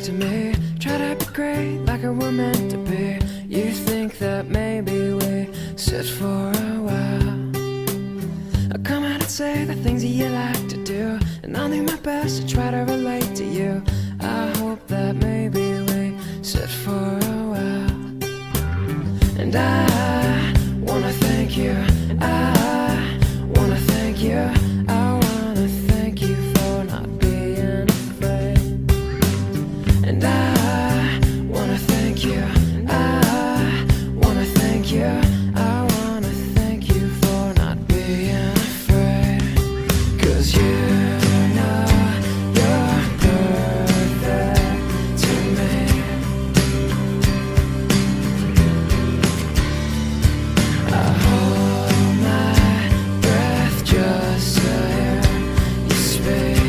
to me. Try to be great like we were meant to be. You think that maybe we sit for a while. I come out and say the things that you like to do, and I'll do my best to try to relate to you. I hope that maybe we sit for a while. And I wanna thank you, I wanna thank you, I wanna thank you for not being afraid. And I wanna thank you, I wanna thank you, I wanna thank you for not being afraid. 'Cause you know you're perfect to me. I hold my breath just to hear you speak.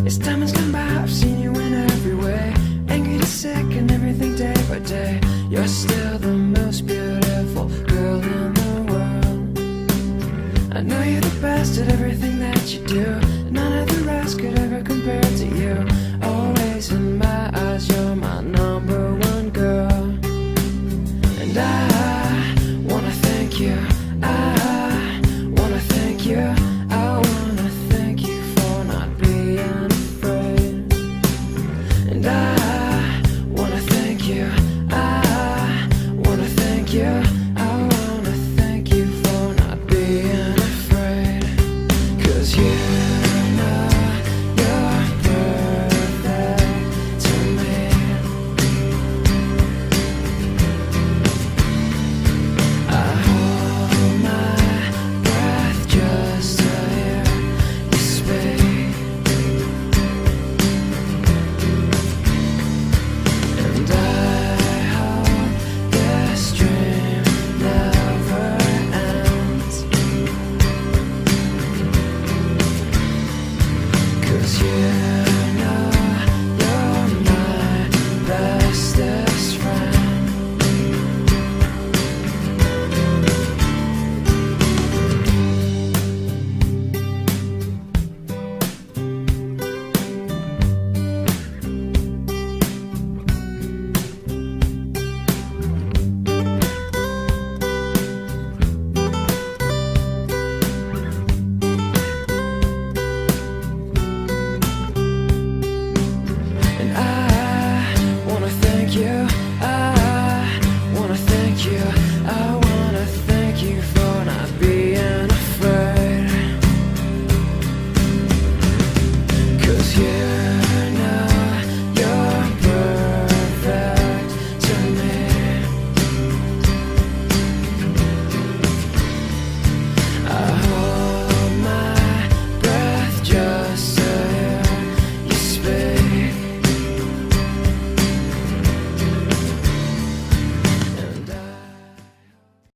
As time has gone by, I've seen you in every way. Angry to sick and everything day by day. You're still the most beautiful girl in the world. I know you're the best at everything